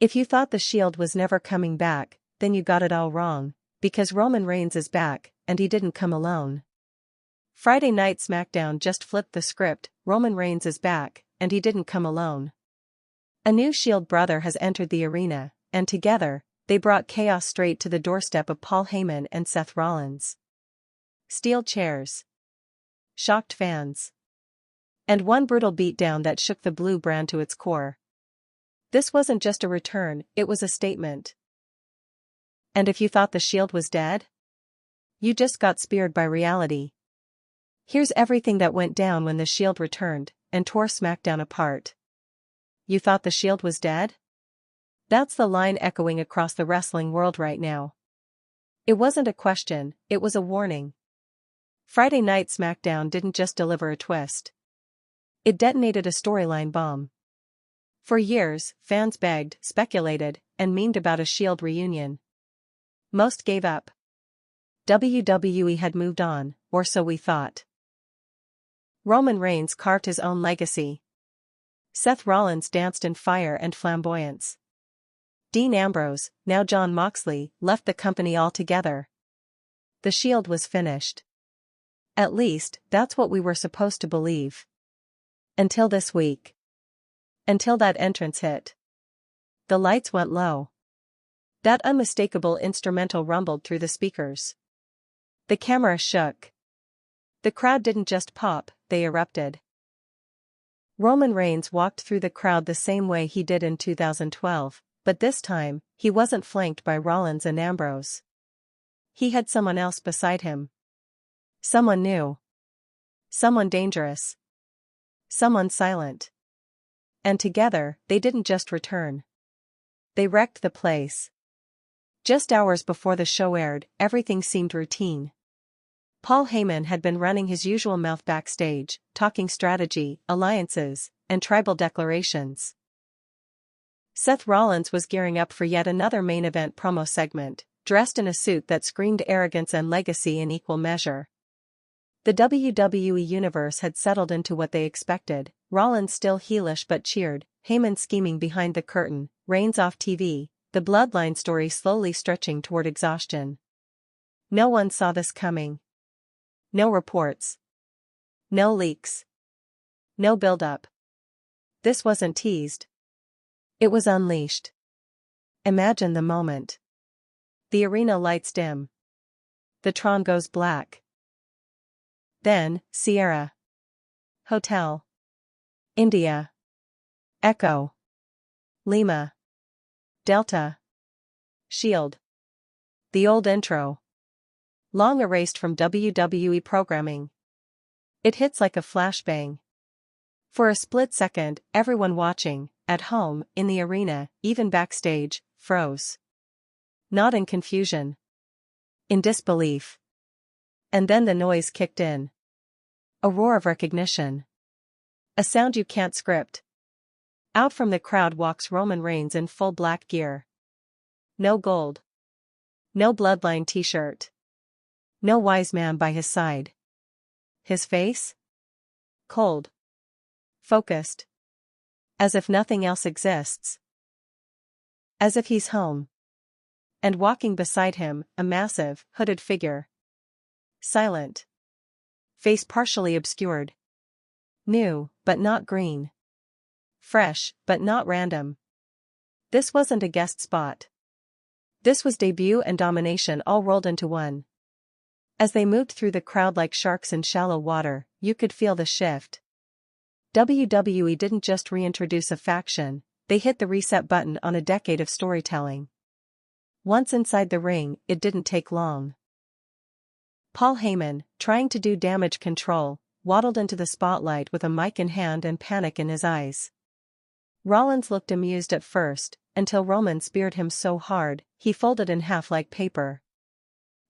If you thought the Shield was never coming back, then you got it all wrong, because Roman Reigns is back, and he didn't come alone. Friday Night SmackDown just flipped the script. Roman Reigns is back, and he didn't come alone. A new Shield brother has entered the arena, and together, they brought chaos straight to the doorstep of Paul Heyman and Seth Rollins. Steel chairs. Shocked fans. And one brutal beatdown that shook the blue brand to its core. This wasn't just a return, it was a statement. And if you thought the Shield was dead? You just got speared by reality. Here's everything that went down when the Shield returned and tore SmackDown apart. You thought the Shield was dead? That's the line echoing across the wrestling world right now. It wasn't a question, it was a warning. Friday Night SmackDown didn't just deliver a twist. It detonated a storyline bomb. For years, fans begged, speculated, and memed about a Shield reunion. Most gave up. WWE had moved on, or so we thought. Roman Reigns carved his own legacy. Seth Rollins danced in fire and flamboyance. Dean Ambrose, now Jon Moxley, left the company altogether. The Shield was finished. At least, that's what we were supposed to believe. Until this week. Until that entrance hit. The lights went low. That unmistakable instrumental rumbled through the speakers. The camera shook. The crowd didn't just pop, they erupted. Roman Reigns walked through the crowd the same way he did in 2012, but this time, he wasn't flanked by Rollins and Ambrose. He had someone else beside him. Someone new. Someone dangerous. Someone silent. And together, they didn't just return. They wrecked the place. Just hours before the show aired, everything seemed routine. Paul Heyman had been running his usual mouth backstage, talking strategy, alliances, and tribal declarations. Seth Rollins was gearing up for yet another main event promo segment, dressed in a suit that screamed arrogance and legacy in equal measure. The WWE Universe had settled into what they expected, Rollins still heelish but cheered, Heyman scheming behind the curtain, Reigns off TV, the bloodline story slowly stretching toward exhaustion. No one saw this coming. No reports. No leaks. No build-up. This wasn't teased. It was unleashed. Imagine the moment. The arena lights dim. The Tron goes black. Then, Sierra. Hotel. India. Echo. Lima. Delta. Shield. The old intro. Long erased from WWE programming. It hits like a flashbang. For a split second, everyone watching, at home, in the arena, even backstage, froze. Not in confusion. In disbelief. And then the noise kicked in. A roar of recognition. A sound you can't script. Out from the crowd walks Roman Reigns in full black gear. No gold. No bloodline t-shirt. No wise man by his side. His face? Cold. Focused. As if nothing else exists. As if he's home. And walking beside him, a massive, hooded figure. Silent. Face partially obscured. New, but not green. Fresh, but not random. This wasn't a guest spot. This was debut and domination all rolled into one. As they moved through the crowd like sharks in shallow water, you could feel the shift. WWE didn't just reintroduce a faction, they hit the reset button on a decade of storytelling. Once inside the ring, it didn't take long. Paul Heyman, trying to do damage control, waddled into the spotlight with a mic in hand and panic in his eyes. Rollins looked amused at first, until Roman speared him so hard, he folded in half like paper.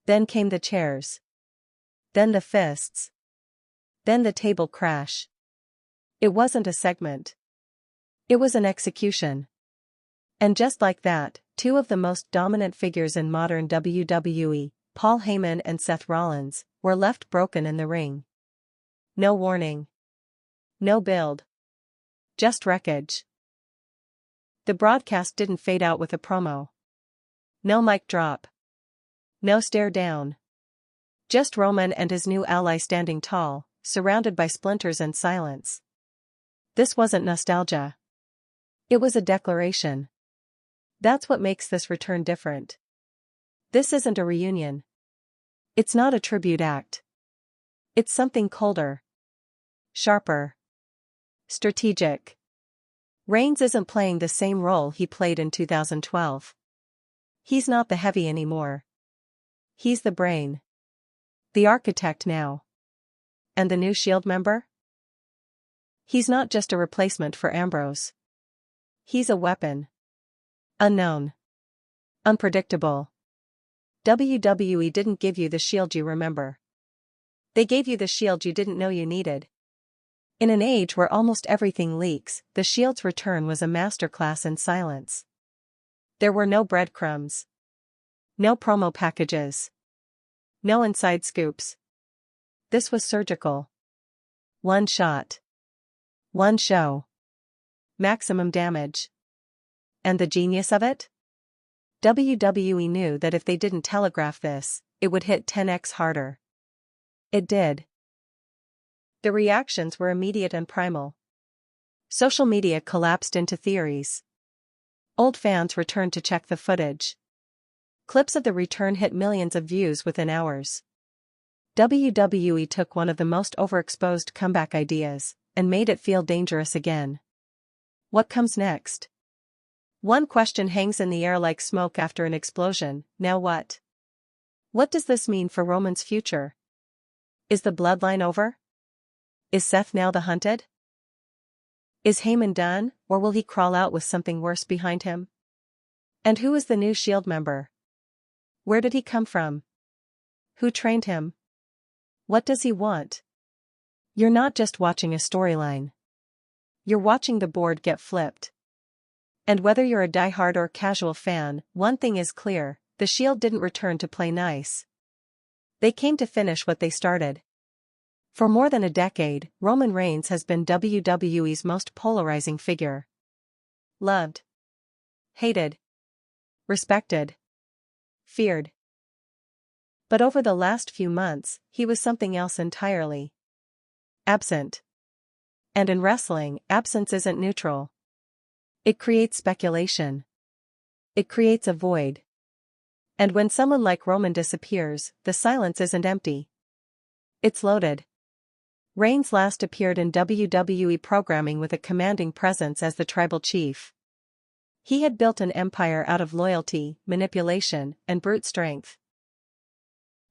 Then came the chairs. Then the fists. Then the table crash. It wasn't a segment. It was an execution. And just like that, two of the most dominant figures in modern WWE, Paul Heyman and Seth Rollins, were left broken in the ring. No warning. No build. Just wreckage. The broadcast didn't fade out with a promo. No mic drop. No stare down. Just Roman and his new ally standing tall, surrounded by splinters and silence. This wasn't nostalgia. It was a declaration. That's what makes this return different. This isn't a reunion. It's not a tribute act. It's something colder. Sharper. Strategic. Reigns isn't playing the same role he played in 2012. He's not the heavy anymore. He's the brain. The architect now. And the new Shield member? He's not just a replacement for Ambrose. He's a weapon. Unknown. Unpredictable. WWE didn't give you the Shield you remember. They gave you the Shield you didn't know you needed. In an age where almost everything leaks, the Shield's return was a masterclass in silence. There were no breadcrumbs. No promo packages. No inside scoops. This was surgical. One shot. One show. Maximum damage. And the genius of it? WWE knew that if they didn't telegraph this, it would hit 10x harder. It did. The reactions were immediate and primal. Social media collapsed into theories. Old fans returned to check the footage. Clips of the return hit millions of views within hours. WWE took one of the most overexposed comeback ideas and made it feel dangerous again. What comes next? One question hangs in the air like smoke after an explosion. Now what? What does this mean for Roman's future? Is the bloodline over? Is Seth now the hunted? Is Heyman done, or will he crawl out with something worse behind him? And who is the new Shield member? Where did he come from? Who trained him? What does he want? You're not just watching a storyline. You're watching the board get flipped. And whether you're a diehard or casual fan, one thing is clear: the Shield didn't return to play nice. They came to finish what they started. For more than a decade, Roman Reigns has been WWE's most polarizing figure. Loved. Hated. Respected. Feared. But over the last few months, he was something else entirely. Absent. And in wrestling, absence isn't neutral. It creates speculation. It creates a void. And when someone like Roman disappears, the silence isn't empty. It's loaded. Reigns last appeared in WWE programming with a commanding presence as the tribal chief. He had built an empire out of loyalty, manipulation, and brute strength.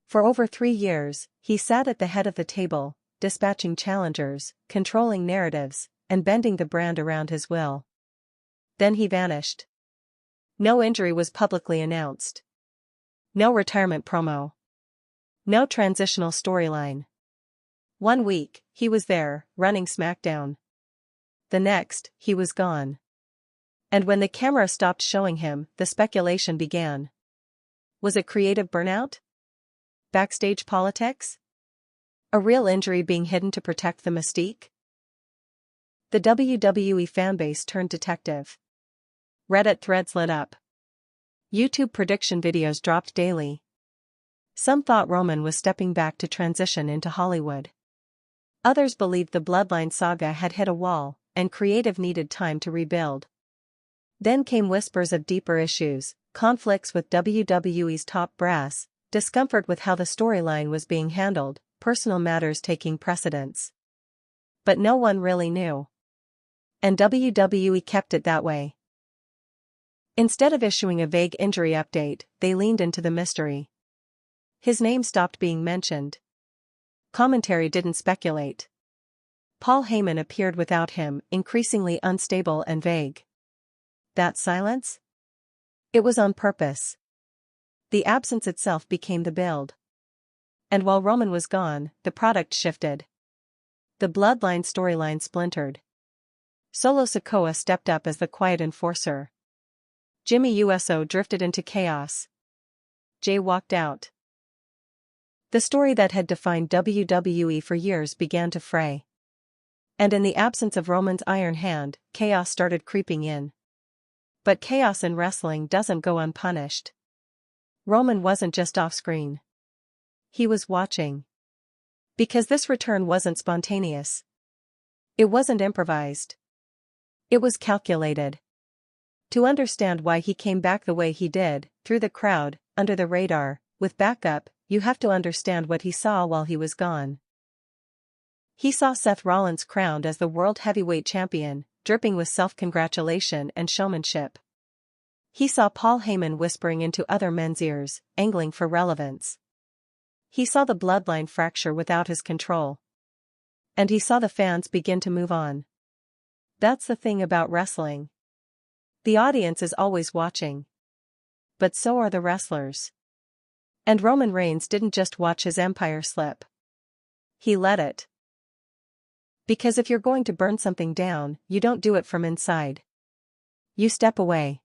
For over 3 years, he sat at the head of the table, dispatching challengers, controlling narratives, and bending the brand around his will. Then he vanished. No injury was publicly announced. No retirement promo. No transitional storyline. 1 week, he was there, running SmackDown. The next, he was gone. And when the camera stopped showing him, the speculation began. Was it creative burnout? Backstage politics? A real injury being hidden to protect the mystique? The WWE fanbase turned detective. Reddit threads lit up. YouTube prediction videos dropped daily. Some thought Roman was stepping back to transition into Hollywood. Others believed the bloodline saga had hit a wall, and creative needed time to rebuild. Then came whispers of deeper issues, conflicts with WWE's top brass, discomfort with how the storyline was being handled, personal matters taking precedence. But no one really knew. And WWE kept it that way. Instead of issuing a vague injury update, they leaned into the mystery. His name stopped being mentioned. Commentary didn't speculate. Paul Heyman appeared without him, increasingly unstable and vague. That silence? It was on purpose. The absence itself became the build. And while Roman was gone, the product shifted. The bloodline storyline splintered. Solo Sikoa stepped up as the quiet enforcer. Jimmy Uso drifted into chaos. Jay walked out. The story that had defined WWE for years began to fray. And in the absence of Roman's iron hand, chaos started creeping in. But chaos in wrestling doesn't go unpunished. Roman wasn't just off-screen. He was watching. Because this return wasn't spontaneous. It wasn't improvised. It was calculated. To understand why he came back the way he did, through the crowd, under the radar, with backup, you have to understand what he saw while he was gone. He saw Seth Rollins crowned as the World Heavyweight Champion, dripping with self-congratulation and showmanship. He saw Paul Heyman whispering into other men's ears, angling for relevance. He saw the bloodline fracture without his control. And he saw the fans begin to move on. That's the thing about wrestling. The audience is always watching. But so are the wrestlers. And Roman Reigns didn't just watch his empire slip. He let it. Because if you're going to burn something down, you don't do it from inside. You step away.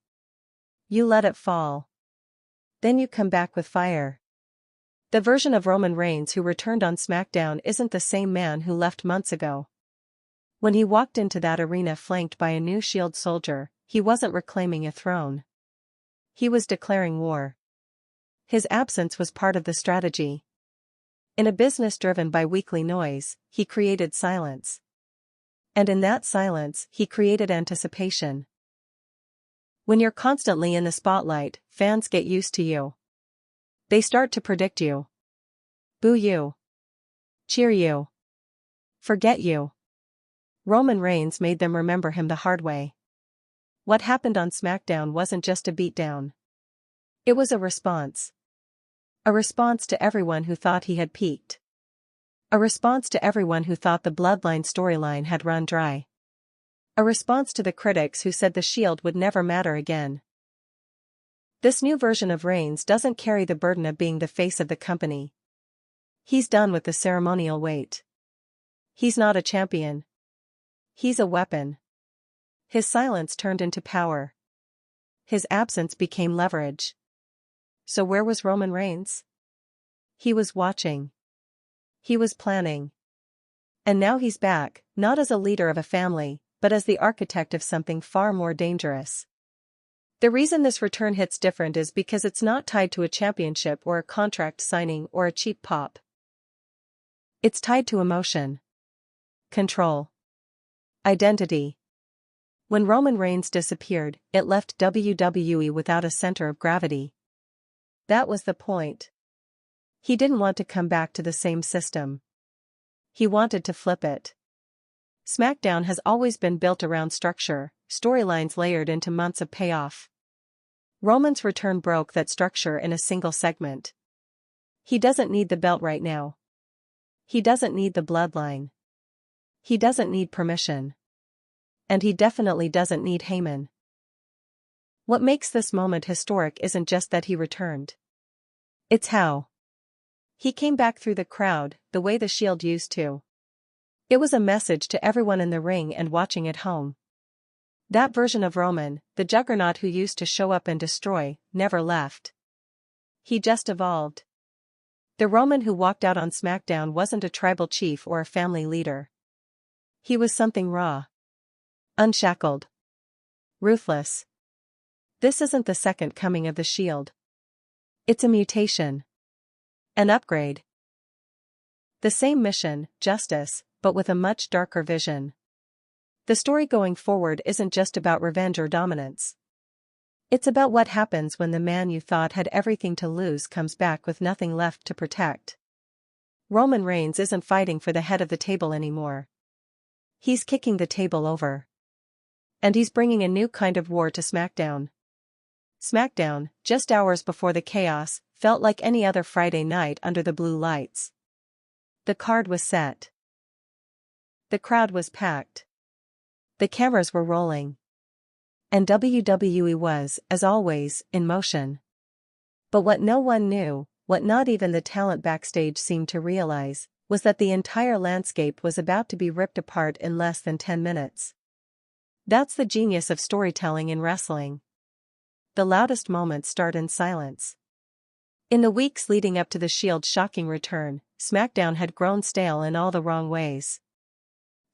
You let it fall. Then you come back with fire. The version of Roman Reigns who returned on SmackDown isn't the same man who left months ago. When he walked into that arena flanked by a new Shield soldier, he wasn't reclaiming a throne. He was declaring war. His absence was part of the strategy. In a business driven by weekly noise, he created silence. And in that silence, he created anticipation. When you're constantly in the spotlight, fans get used to you. They start to predict you. Boo you. Cheer you. Forget you. Roman Reigns made them remember him the hard way. What happened on SmackDown wasn't just a beatdown. It was a response. A response to everyone who thought he had peaked. A response to everyone who thought the Bloodline storyline had run dry. A response to the critics who said the Shield would never matter again. This new version of Reigns doesn't carry the burden of being the face of the company. He's done with the ceremonial weight. He's not a champion. He's a weapon. His silence turned into power. His absence became leverage. So where was Roman Reigns? He was watching. He was planning. And now he's back, not as a leader of a family, but as the architect of something far more dangerous. The reason this return hits different is because it's not tied to a championship or a contract signing or a cheap pop. It's tied to emotion. Control. Identity. When Roman Reigns disappeared, it left WWE without a center of gravity. That was the point. He didn't want to come back to the same system. He wanted to flip it. SmackDown has always been built around structure, storylines layered into months of payoff. Roman's return broke that structure in a single segment. He doesn't need the belt right now. He doesn't need the bloodline. He doesn't need permission. And he definitely doesn't need Heyman. What makes this moment historic isn't just that he returned. It's how. He came back through the crowd, the way the Shield used to. It was a message to everyone in the ring and watching at home. That version of Roman, the juggernaut who used to show up and destroy, never left. He just evolved. The Roman who walked out on SmackDown wasn't a tribal chief or a family leader. He was something raw. Unshackled. Ruthless. This isn't the second coming of the Shield. It's a mutation. An upgrade. The same mission, justice, but with a much darker vision. The story going forward isn't just about revenge or dominance. It's about what happens when the man you thought had everything to lose comes back with nothing left to protect. Roman Reigns isn't fighting for the head of the table anymore. He's kicking the table over. And he's bringing a new kind of war to SmackDown. SmackDown, just hours before the chaos, felt like any other Friday night under the blue lights. The card was set. The crowd was packed. The cameras were rolling. And WWE was, as always, in motion. But what no one knew, what not even the talent backstage seemed to realize, was that the entire landscape was about to be ripped apart in less than 10 minutes. That's the genius of storytelling in wrestling. The loudest moments start in silence. In the weeks leading up to the Shield's shocking return, SmackDown had grown stale in all the wrong ways.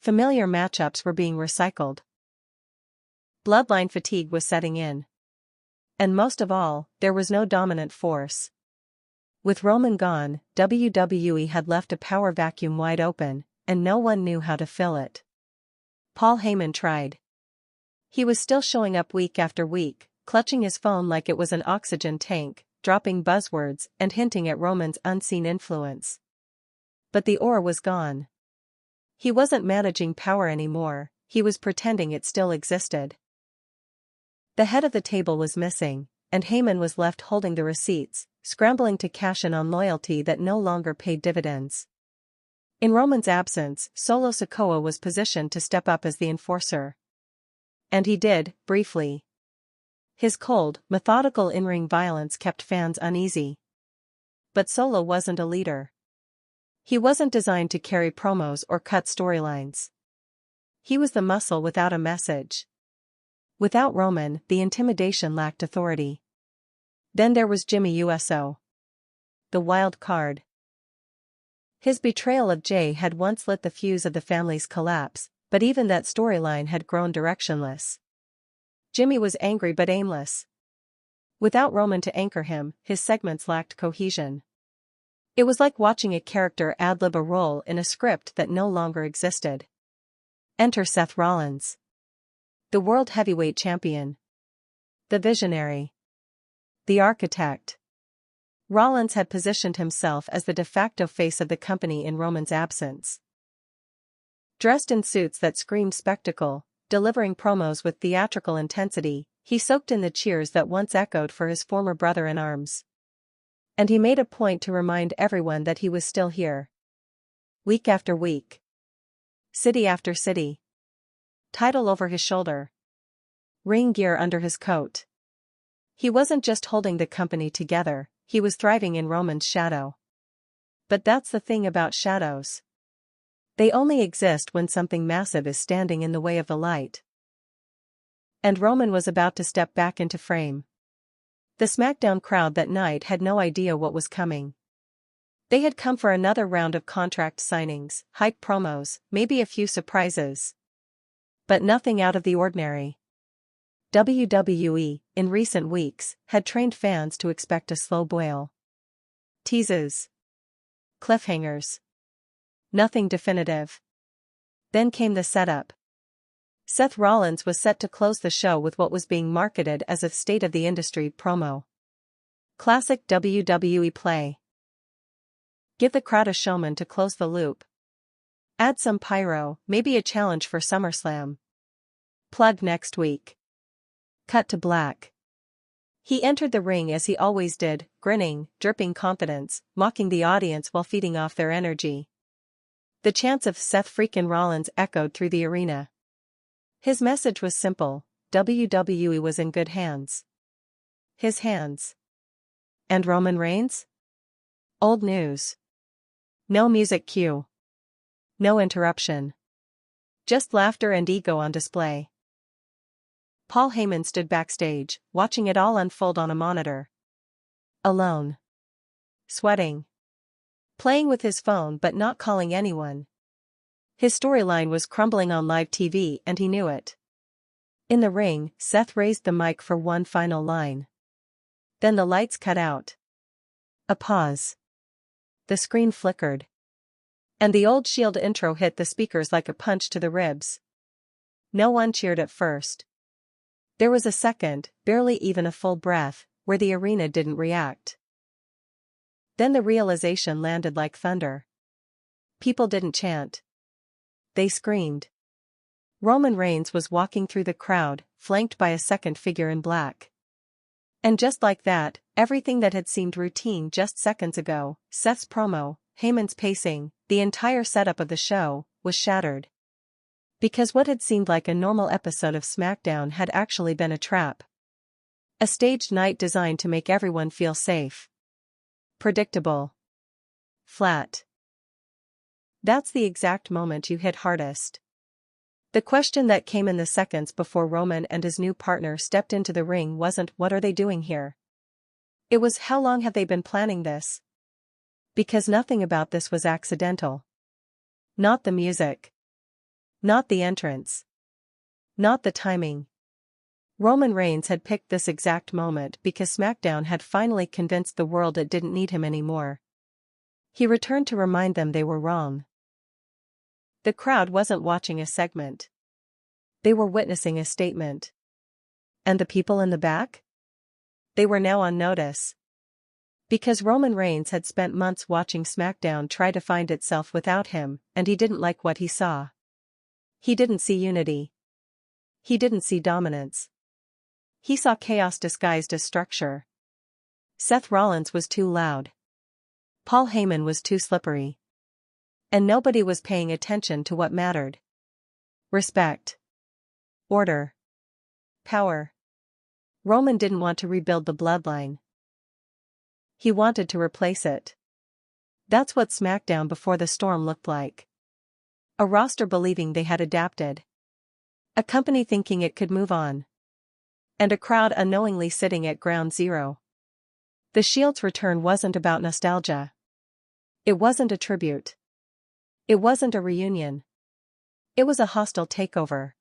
Familiar matchups were being recycled. Bloodline fatigue was setting in. And most of all, there was no dominant force. With Roman gone, WWE had left a power vacuum wide open, and no one knew how to fill it. Paul Heyman tried. He was still showing up week after week, clutching his phone like it was an oxygen tank, dropping buzzwords and hinting at Roman's unseen influence. But the aura was gone. He wasn't managing power anymore, he was pretending it still existed. The head of the table was missing, and Heyman was left holding the receipts, scrambling to cash in on loyalty that no longer paid dividends. In Roman's absence, Solo Sikoa was positioned to step up as the enforcer. And he did, briefly. His cold, methodical in-ring violence kept fans uneasy. But Solo wasn't a leader. He wasn't designed to carry promos or cut storylines. He was the muscle without a message. Without Roman, the intimidation lacked authority. Then there was Jimmy Uso. The wild card. His betrayal of Jay had once lit the fuse of the family's collapse, but even that storyline had grown directionless. Jimmy was angry but aimless. Without Roman to anchor him, his segments lacked cohesion. It was like watching a character ad-lib a role in a script that no longer existed. Enter Seth Rollins. The World Heavyweight Champion. The Visionary. The Architect. Rollins had positioned himself as the de facto face of the company in Roman's absence. Dressed in suits that screamed spectacle, delivering promos with theatrical intensity, he soaked in the cheers that once echoed for his former brother-in-arms. And he made a point to remind everyone that he was still here. Week after week. City after city. Title over his shoulder. Ring gear under his coat. He wasn't just holding the company together, he was thriving in Roman's shadow. But that's the thing about shadows. They only exist when something massive is standing in the way of the light. And Roman was about to step back into frame. The SmackDown crowd that night had no idea what was coming. They had come for another round of contract signings, hype promos, maybe a few surprises. But nothing out of the ordinary. WWE, in recent weeks, had trained fans to expect a slow boil. Teases. Cliffhangers. Nothing definitive. Then came the setup. Seth Rollins was set to close the show with what was being marketed as a state-of-the-industry promo. Classic WWE play. Give the crowd a showman to close the loop. Add some pyro, maybe a challenge for SummerSlam. Plug next week. Cut to black. He entered the ring as he always did, grinning, dripping confidence, mocking the audience while feeding off their energy. The chants of Seth freakin' Rollins echoed through the arena. His message was simple: WWE was in good hands. His hands. And Roman Reigns? Old news. No music cue. No interruption. Just laughter and ego on display. Paul Heyman stood backstage, watching it all unfold on a monitor. Alone. Sweating. Playing with his phone but not calling anyone. His storyline was crumbling on live TV and he knew it. In the ring, Seth raised the mic for one final line. Then the lights cut out. A pause. The screen flickered. And the old Shield intro hit the speakers like a punch to the ribs. No one cheered at first. There was a second, barely even a full breath, where the arena didn't react. Then the realization landed like thunder. People didn't chant. They screamed. Roman Reigns was walking through the crowd, flanked by a second figure in black. And just like that, everything that had seemed routine just seconds ago, Seth's promo, Heyman's pacing, the entire setup of the show, was shattered. Because what had seemed like a normal episode of SmackDown had actually been a trap. A staged night designed to make everyone feel safe. Predictable. Flat. That's the exact moment you hit hardest. The question that came in the seconds before Roman and his new partner stepped into the ring wasn't "What are they doing here?" It was "How long have they been planning this?" Because nothing about this was accidental. Not the music. Not the entrance. Not the timing. Roman Reigns had picked this exact moment because SmackDown had finally convinced the world it didn't need him anymore. He returned to remind them they were wrong. The crowd wasn't watching a segment. They were witnessing a statement. And the people in the back? They were now on notice. Because Roman Reigns had spent months watching SmackDown try to find itself without him, and he didn't like what he saw. He didn't see unity. He didn't see dominance. He saw chaos disguised as structure. Seth Rollins was too loud. Paul Heyman was too slippery. And nobody was paying attention to what mattered. Respect. Order. Power. Roman didn't want to rebuild the bloodline. He wanted to replace it. That's what SmackDown before the storm looked like. A roster believing they had adapted. A company thinking it could move on. And a crowd unknowingly sitting at ground zero. The Shield's return wasn't about nostalgia. It wasn't a tribute. It wasn't a reunion. It was a hostile takeover.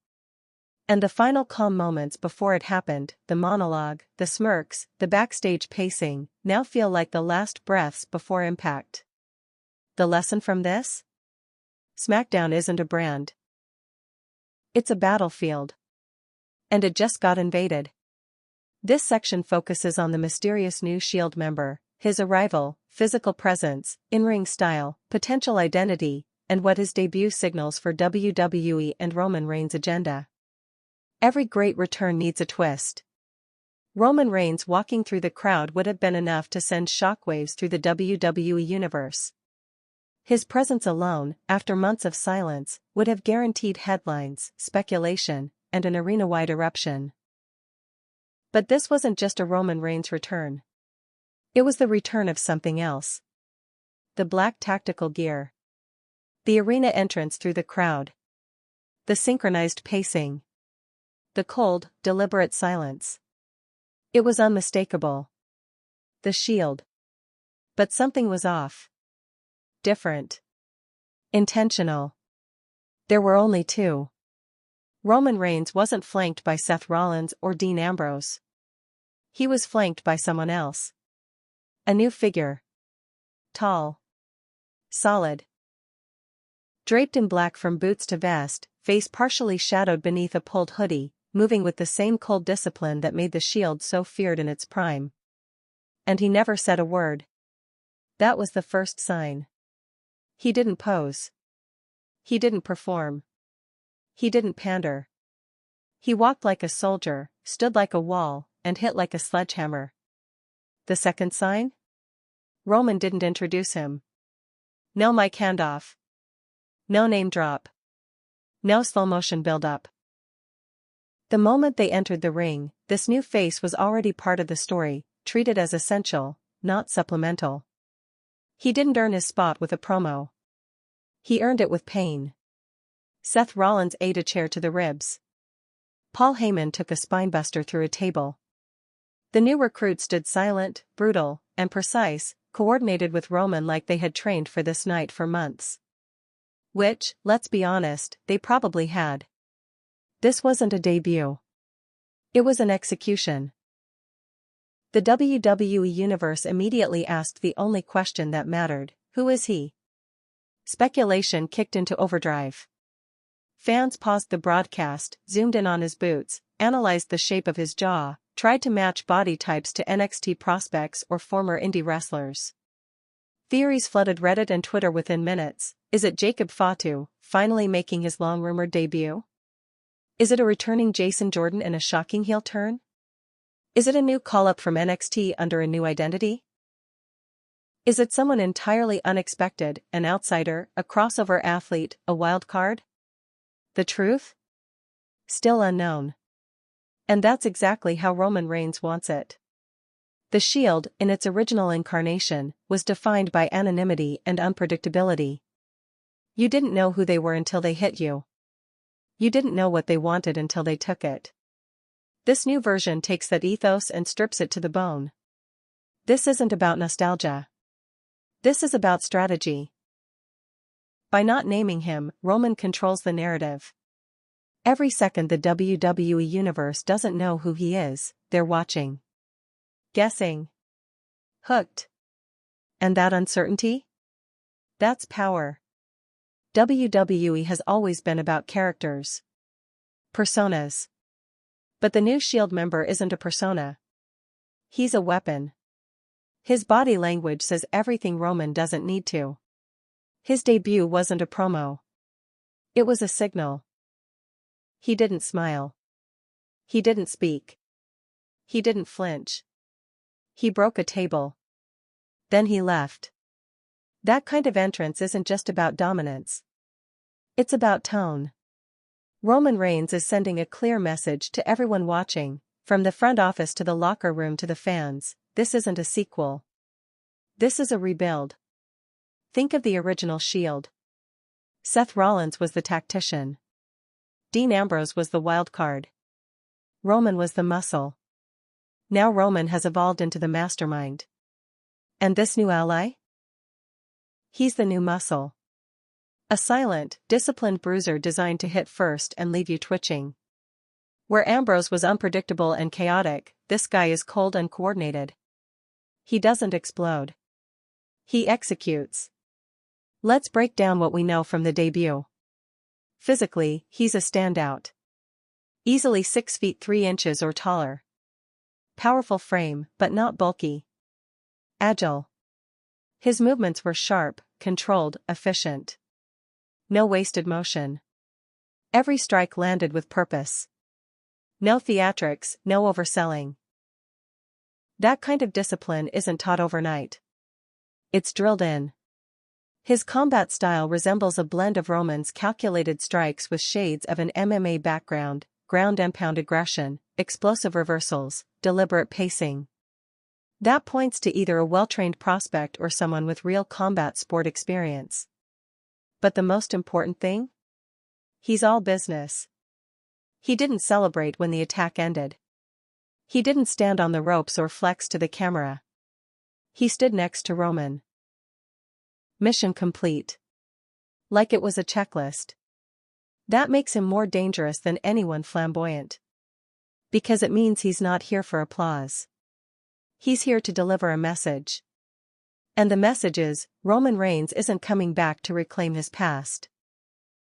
And the final calm moments before it happened, the monologue, the smirks, the backstage pacing, now feel like the last breaths before impact. The lesson from this? SmackDown isn't a brand. It's a battlefield. And it just got invaded. This section focuses on the mysterious new Shield member, his arrival, physical presence, in-ring style, potential identity, and what his debut signals for WWE and Roman Reigns' agenda. Every great return needs a twist. Roman Reigns walking through the crowd would have been enough to send shockwaves through the WWE universe. His presence alone, after months of silence, would have guaranteed headlines, speculation, and an arena-wide eruption. But this wasn't just a Roman Reigns return. It was the return of something else. The black tactical gear. The arena entrance through the crowd. The synchronized pacing. The cold, deliberate silence. It was unmistakable. The Shield. But something was off. Different. Intentional. There were only two. Roman Reigns wasn't flanked by Seth Rollins or Dean Ambrose. He was flanked by someone else. A new figure. Tall. Solid. Draped in black from boots to vest, face partially shadowed beneath a pulled hoodie, moving with the same cold discipline that made the Shield so feared in its prime. And he never said a word. That was the first sign. He didn't pose. He didn't perform. He didn't pander. He walked like a soldier, stood like a wall, and hit like a sledgehammer. The second sign? Roman didn't introduce him. No mic handoff. No name drop. No slow motion build-up. The moment they entered the ring, this new face was already part of the story, treated as essential, not supplemental. He didn't earn his spot with a promo. He earned it with pain. Seth Rollins ate a chair to the ribs. Paul Heyman took a spinebuster through a table. The new recruit stood silent, brutal, and precise, coordinated with Roman like they had trained for this night for months. Which, let's be honest, they probably had. This wasn't a debut. It was an execution. The WWE Universe immediately asked the only question that mattered: who is he? Speculation kicked into overdrive. Fans paused the broadcast, zoomed in on his boots, analyzed the shape of his jaw, tried to match body types to NXT prospects or former indie wrestlers. Theories flooded Reddit and Twitter within minutes. Is it Jacob Fatu, finally making his long-rumored debut? Is it a returning Jason Jordan in a shocking heel turn? Is it a new call-up from NXT under a new identity? Is it someone entirely unexpected, an outsider, a crossover athlete, a wild card? The truth? Still unknown. And that's exactly how Roman Reigns wants it. The Shield, in its original incarnation, was defined by anonymity and unpredictability. You didn't know who they were until they hit you. You didn't know what they wanted until they took it. This new version takes that ethos and strips it to the bone. This isn't about nostalgia. This is about strategy. By not naming him, Roman controls the narrative. Every second the WWE Universe doesn't know who he is, they're watching. Guessing. Hooked. And that uncertainty? That's power. WWE has always been about characters. Personas. But the new Shield member isn't a persona. He's a weapon. His body language says everything Roman doesn't need to. His debut wasn't a promo. It was a signal. He didn't smile. He didn't speak. He didn't flinch. He broke a table. Then he left. That kind of entrance isn't just about dominance. It's about tone. Roman Reigns is sending a clear message to everyone watching, from the front office to the locker room to the fans. This isn't a sequel. This is a rebuild. Think of the original Shield. Seth Rollins was the tactician. Dean Ambrose was the wild card. Roman was the muscle. Now Roman has evolved into the mastermind. And this new ally? He's the new muscle. A silent, disciplined bruiser designed to hit first and leave you twitching. Where Ambrose was unpredictable and chaotic, this guy is cold and coordinated. He doesn't explode. He executes. Let's break down what we know from the debut. Physically, he's a standout. Easily 6 feet 3 inches or taller. Powerful frame, but not bulky. Agile. His movements were sharp, controlled, efficient. No wasted motion. Every strike landed with purpose. No theatrics, no overselling. That kind of discipline isn't taught overnight. It's drilled in. His combat style resembles a blend of Roman's calculated strikes with shades of an MMA background, ground and pound aggression, explosive reversals, deliberate pacing. That points to either a well-trained prospect or someone with real combat sport experience. But the most important thing? He's all business. He didn't celebrate when the attack ended. He didn't stand on the ropes or flex to the camera. He stood next to Roman. Mission complete. Like it was a checklist. That makes him more dangerous than anyone flamboyant. Because it means he's not here for applause. He's here to deliver a message. And the message is, Roman Reigns isn't coming back to reclaim his past.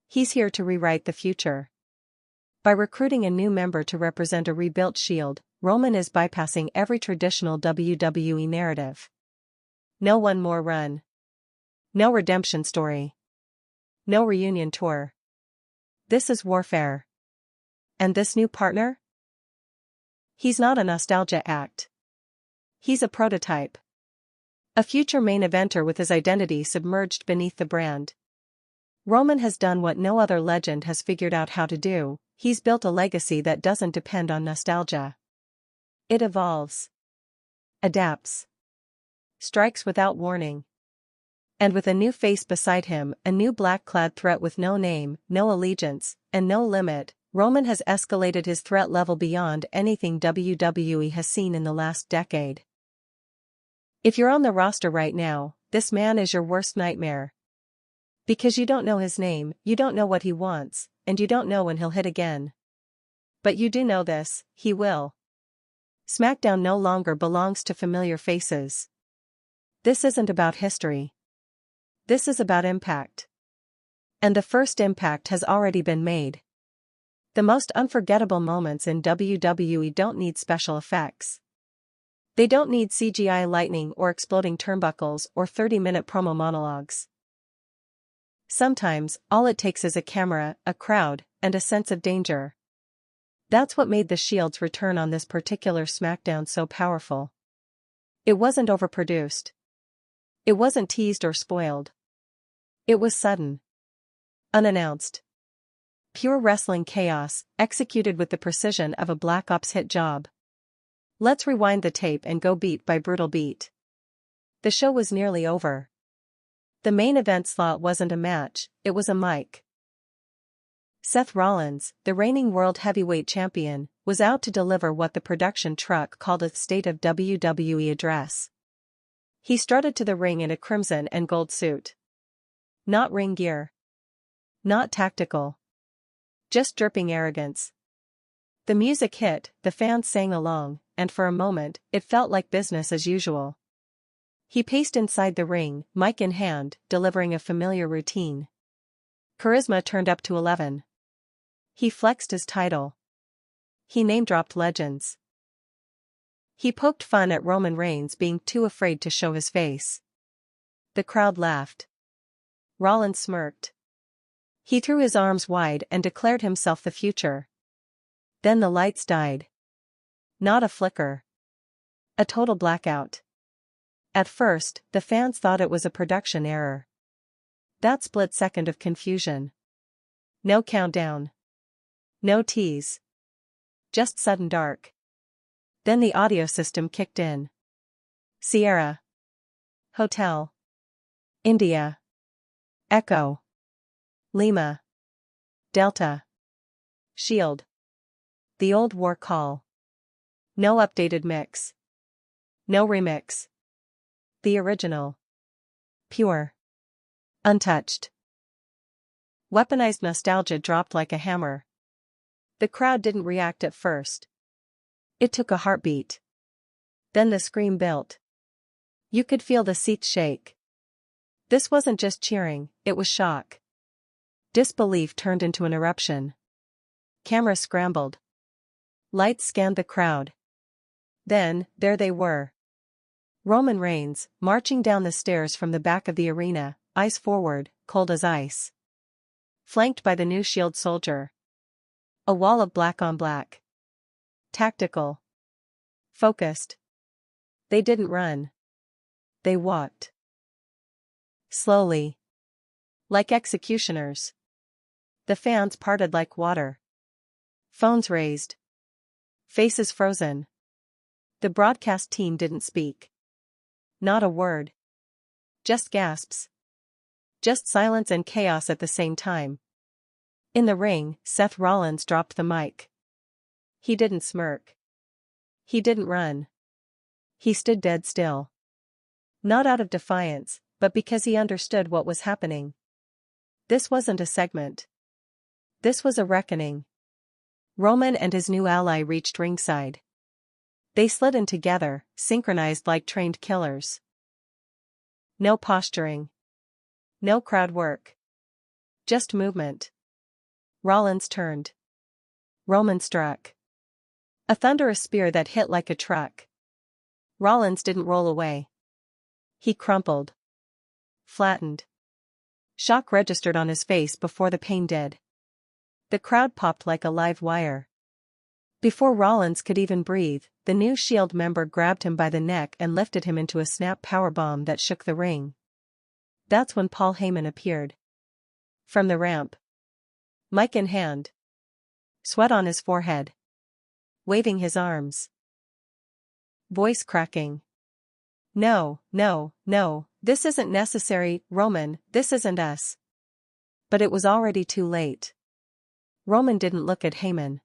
He's here to rewrite the future. By recruiting a new member to represent a rebuilt Shield, Roman is bypassing every traditional WWE narrative. No one more run. No redemption story. No reunion tour. This is warfare. And this new partner? He's not a nostalgia act. He's a prototype. A future main eventer with his identity submerged beneath the brand. Roman has done what no other legend has figured out how to do. He's built a legacy that doesn't depend on nostalgia. It evolves. Adapts. Strikes without warning. And with a new face beside him, a new black-clad threat with no name, no allegiance, and no limit, Roman has escalated his threat level beyond anything WWE has seen in the last decade. If you're on the roster right now, this man is your worst nightmare. Because you don't know his name, you don't know what he wants, and you don't know when he'll hit again. But you do know this, he will. SmackDown no longer belongs to familiar faces. This isn't about history. This is about impact. And the first impact has already been made. The most unforgettable moments in WWE don't need special effects. They don't need CGI lightning or exploding turnbuckles or 30-minute promo monologues. Sometimes, all it takes is a camera, a crowd, and a sense of danger. That's what made the Shield's return on this particular SmackDown so powerful. It wasn't overproduced. It wasn't teased or spoiled. It was sudden. Unannounced. Pure wrestling chaos, executed with the precision of a Black Ops hit job. Let's rewind the tape and go beat by brutal beat. The show was nearly over. The main event slot wasn't a match, it was a mic. Seth Rollins, the reigning World Heavyweight Champion, was out to deliver what the production truck called a State of WWE address. He strutted to the ring in a crimson and gold suit. Not ring gear. Not tactical. Just dripping arrogance. The music hit, the fans sang along, and for a moment, it felt like business as usual. He paced inside the ring, mic in hand, delivering a familiar routine. Charisma turned up to 11. He flexed his title. He name-dropped legends. He poked fun at Roman Reigns being too afraid to show his face. The crowd laughed. Rollins smirked. He threw his arms wide and declared himself the future. Then the lights died. Not a flicker. A total blackout. At first, the fans thought it was a production error. That split second of confusion. No countdown. No tease. Just sudden dark. Then the audio system kicked in. Sierra. Hotel. India. Echo. Lima. Delta. Shield. The old war call. No updated mix. No remix. The original. Pure. Untouched. Weaponized nostalgia dropped like a hammer. The crowd didn't react at first. It took a heartbeat. Then the scream built. You could feel the seats shake. This wasn't just cheering, it was shock. Disbelief turned into an eruption. Cameras scrambled. Lights scanned the crowd. Then, there they were. Roman Reigns, marching down the stairs from the back of the arena, eyes forward, cold as ice. Flanked by the new Shield soldier. A wall of black on black. Tactical. Focused. They didn't run. They walked. Slowly. Like executioners. The fans parted like water. Phones raised. Faces frozen. The broadcast team didn't speak. Not a word. Just gasps. Just silence and chaos at the same time. In the ring, Seth Rollins dropped the mic. He didn't smirk. He didn't run. He stood dead still. Not out of defiance, but because he understood what was happening. This wasn't a segment. This was a reckoning. Roman and his new ally reached ringside. They slid in together, synchronized like trained killers. No posturing. No crowd work. Just movement. Rollins turned. Roman struck. A thunderous spear that hit like a truck. Rollins didn't roll away. He crumpled. Flattened. Shock registered on his face before the pain did. The crowd popped like a live wire. Before Rollins could even breathe, the new Shield member grabbed him by the neck and lifted him into a snap powerbomb that shook the ring. That's when Paul Heyman appeared. From the ramp. Mic in hand. Sweat on his forehead. Waving his arms. Voice cracking. No, no, no, this isn't necessary, Roman, this isn't us. But it was already too late. Roman didn't look at Heyman.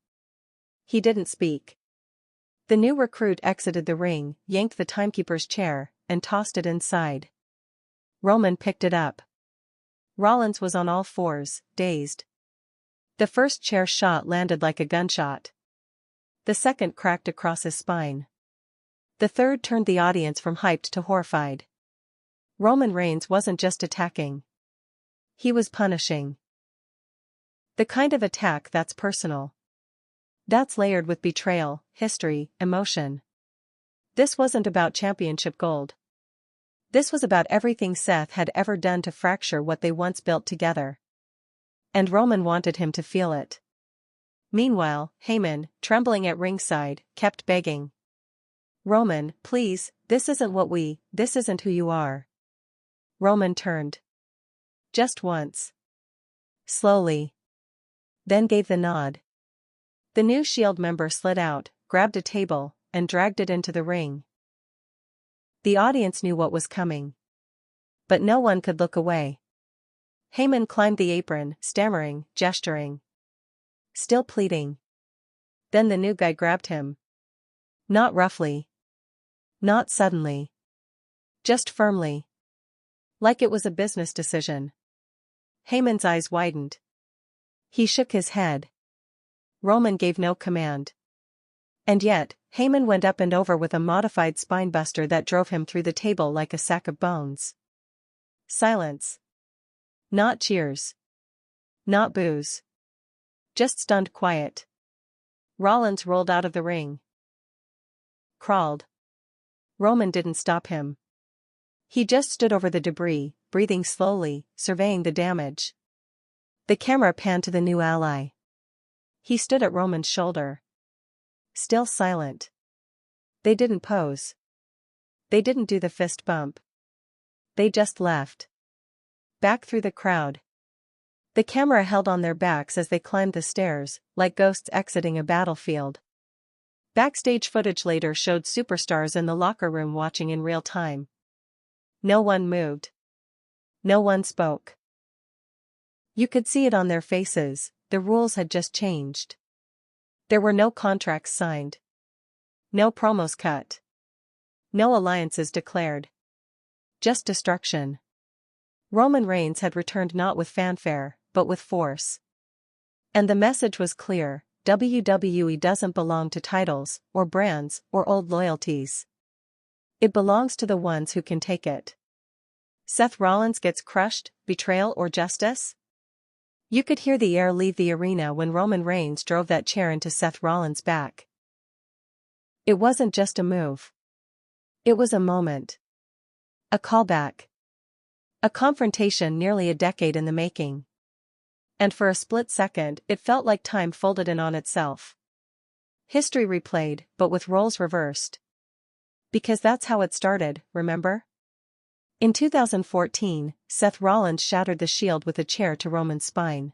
He didn't speak. The new recruit exited the ring, yanked the timekeeper's chair, and tossed it inside. Roman picked it up. Rollins was on all fours, dazed. The first chair shot landed like a gunshot. The second cracked across his spine. The third turned the audience from hyped to horrified. Roman Reigns wasn't just attacking. He was punishing. The kind of attack that's personal. That's layered with betrayal, history, emotion. This wasn't about championship gold. This was about everything Seth had ever done to fracture what they once built together. And Roman wanted him to feel it. Meanwhile, Heyman, trembling at ringside, kept begging. Roman, please, this isn't this isn't who you are. Roman turned. Just once. Slowly. Then gave the nod. The new Shield member slid out, grabbed a table, and dragged it into the ring. The audience knew what was coming. But no one could look away. Heyman climbed the apron, stammering, gesturing. Still pleading. Then the new guy grabbed him. Not roughly. Not suddenly. Just firmly. Like it was a business decision. Heyman's eyes widened. He shook his head. Roman gave no command. And yet, Heyman went up and over with a modified spinebuster that drove him through the table like a sack of bones. Silence. Not cheers. Not boos. Just stunned quiet. Rollins rolled out of the ring. Crawled. Roman didn't stop him. He just stood over the debris, breathing slowly, surveying the damage. The camera panned to the new ally. He stood at Roman's shoulder. Still silent. They didn't pose. They didn't do the fist bump. They just left. Back through the crowd. The camera held on their backs as they climbed the stairs, like ghosts exiting a battlefield. Backstage footage later showed superstars in the locker room watching in real time. No one moved. No one spoke. You could see it on their faces, the rules had just changed. There were no contracts signed. No promos cut. No alliances declared. Just destruction. Roman Reigns had returned not with fanfare, but with force. And the message was clear: WWE doesn't belong to titles, or brands, or old loyalties. It belongs to the ones who can take it. Seth Rollins gets crushed, betrayal or justice? You could hear the air leave the arena when Roman Reigns drove that chair into Seth Rollins' back. It wasn't just a move. It was a moment. A callback. A confrontation nearly a decade in the making. And for a split second, it felt like time folded in on itself. History replayed, but with roles reversed. Because that's how it started, remember? In 2014, Seth Rollins shattered the Shield with a chair to Roman's spine.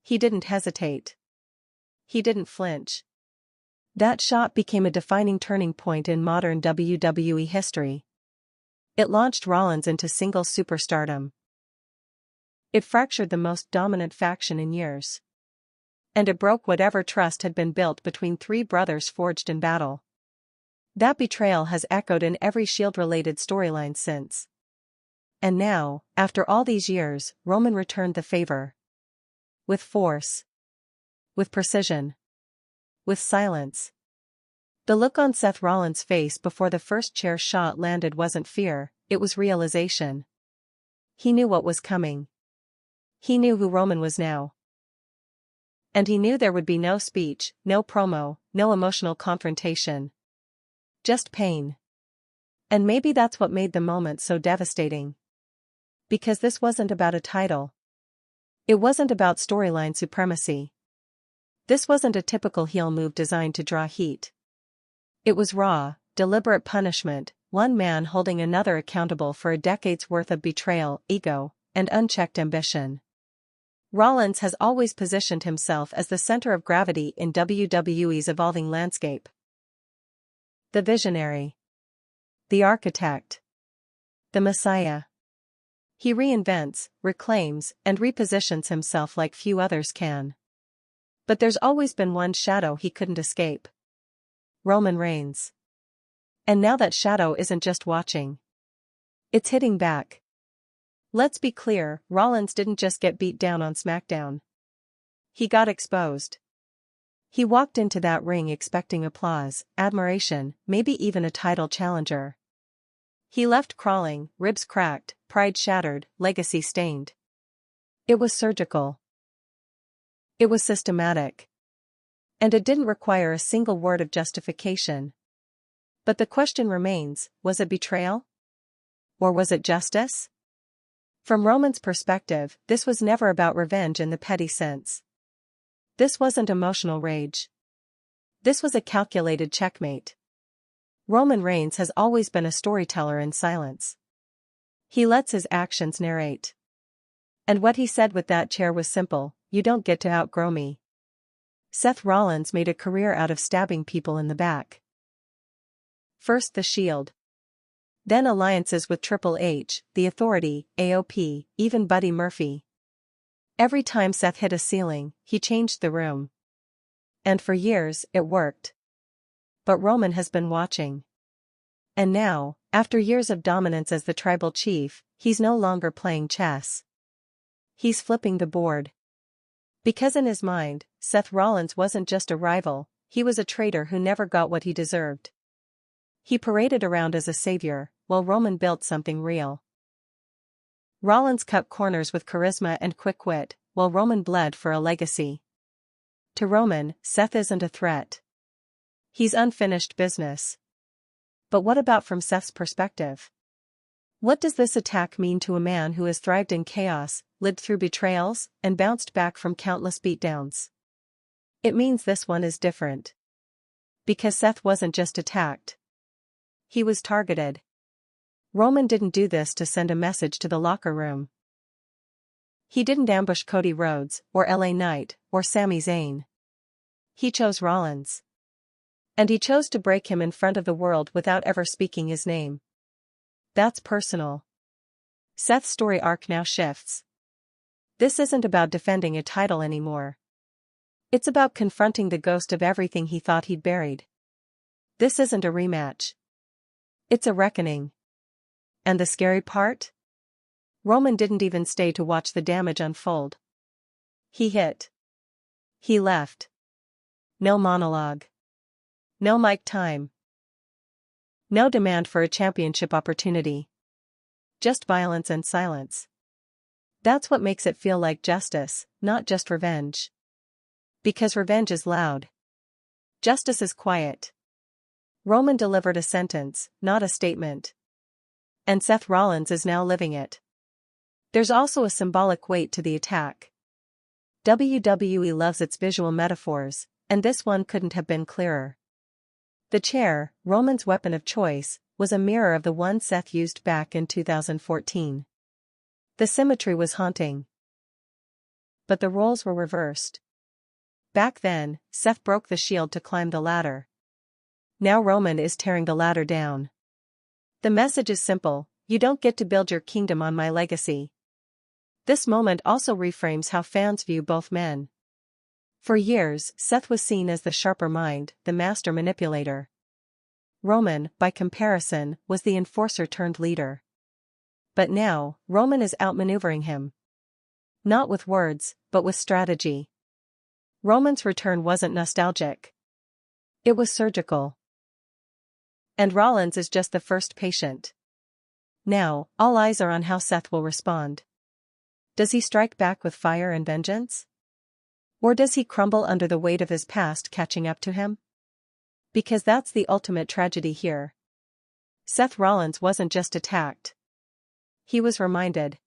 He didn't hesitate. He didn't flinch. That shot became a defining turning point in modern WWE history. It launched Rollins into single superstardom. It fractured the most dominant faction in years. And it broke whatever trust had been built between three brothers forged in battle. That betrayal has echoed in every Shield-related storyline since. And now, after all these years, Roman returned the favor. With force. With precision. With silence. The look on Seth Rollins' face before the first chair shot landed wasn't fear, it was realization. He knew what was coming. He knew who Roman was now. And he knew there would be no speech, no promo, no emotional confrontation. Just pain. And maybe that's what made the moment so devastating. Because this wasn't about a title. It wasn't about storyline supremacy. This wasn't a typical heel move designed to draw heat. It was raw, deliberate punishment, one man holding another accountable for a decade's worth of betrayal, ego, and unchecked ambition. Rollins has always positioned himself as the center of gravity in WWE's evolving landscape. The visionary. The architect. The messiah. He reinvents, reclaims, and repositions himself like few others can. But there's always been one shadow he couldn't escape. Roman Reigns. And now that shadow isn't just watching. It's hitting back. Let's be clear, Rollins didn't just get beat down on SmackDown. He got exposed. He walked into that ring expecting applause, admiration, maybe even a title challenger. He left crawling, ribs cracked, pride shattered, legacy stained. It was surgical. It was systematic. And it didn't require a single word of justification. But the question remains, was it betrayal? Or was it justice? From Roman's perspective, this was never about revenge in the petty sense. This wasn't emotional rage. This was a calculated checkmate. Roman Reigns has always been a storyteller in silence. He lets his actions narrate. And what he said with that chair was simple: you don't get to outgrow me. Seth Rollins made a career out of stabbing people in the back. First the Shield. Then alliances with Triple H, The Authority, AOP, even Buddy Murphy. Every time Seth hit a ceiling, he changed the room. And for years, it worked. But Roman has been watching. And now, after years of dominance as the tribal chief, he's no longer playing chess. He's flipping the board. Because in his mind, Seth Rollins wasn't just a rival, he was a traitor who never got what he deserved. He paraded around as a savior, while Roman built something real. Rollins cut corners with charisma and quick wit, while Roman bled for a legacy. To Roman, Seth isn't a threat. He's unfinished business. But what about from Seth's perspective? What does this attack mean to a man who has thrived in chaos, lived through betrayals, and bounced back from countless beatdowns? It means this one is different. Because Seth wasn't just attacked. He was targeted. Roman didn't do this to send a message to the locker room. He didn't ambush Cody Rhodes, or LA Knight, or Sami Zayn. He chose Rollins. And he chose to break him in front of the world without ever speaking his name. That's personal. Seth's story arc now shifts. This isn't about defending a title anymore. It's about confronting the ghost of everything he thought he'd buried. This isn't a rematch. It's a reckoning. And the scary part? Roman didn't even stay to watch the damage unfold. He hit. He left. No monologue. No mic time. No demand for a championship opportunity. Just violence and silence. That's what makes it feel like justice, not just revenge. Because revenge is loud. Justice is quiet. Roman delivered a sentence, not a statement. And Seth Rollins is now living it. There's also a symbolic weight to the attack. WWE loves its visual metaphors, and this one couldn't have been clearer. The chair, Roman's weapon of choice, was a mirror of the one Seth used back in 2014. The symmetry was haunting. But the roles were reversed. Back then, Seth broke the shield to climb the ladder. Now Roman is tearing the ladder down. The message is simple: you don't get to build your kingdom on my legacy. This moment also reframes how fans view both men. For years, Seth was seen as the sharper mind, the master manipulator. Roman, by comparison, was the enforcer turned leader. But now, Roman is outmaneuvering him. Not with words, but with strategy. Roman's return wasn't nostalgic. It was surgical. And Rollins is just the first patient. Now, all eyes are on how Seth will respond. Does he strike back with fire and vengeance? Or does he crumble under the weight of his past catching up to him? Because that's the ultimate tragedy here. Seth Rollins wasn't just attacked. He was reminded.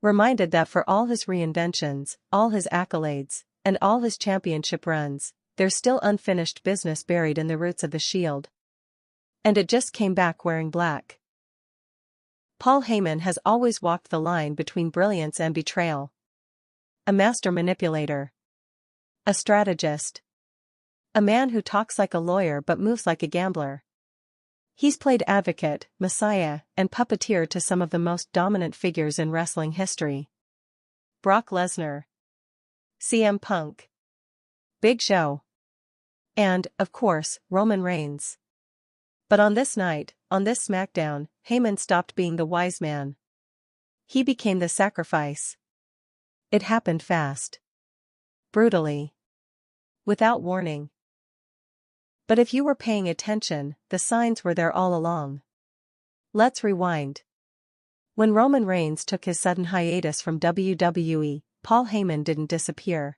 Reminded that for all his reinventions, all his accolades, and all his championship runs, there's still unfinished business buried in the roots of the Shield. And it just came back wearing black. Paul Heyman has always walked the line between brilliance and betrayal. A master manipulator. A strategist. A man who talks like a lawyer but moves like a gambler. He's played advocate, messiah, and puppeteer to some of the most dominant figures in wrestling history. Brock Lesnar. CM Punk. Big Show. And, of course, Roman Reigns. But on this night, on this SmackDown, Heyman stopped being the wise man. He became the sacrifice. It happened fast. Brutally. Without warning. But if you were paying attention, the signs were there all along. Let's rewind. When Roman Reigns took his sudden hiatus from WWE, Paul Heyman didn't disappear.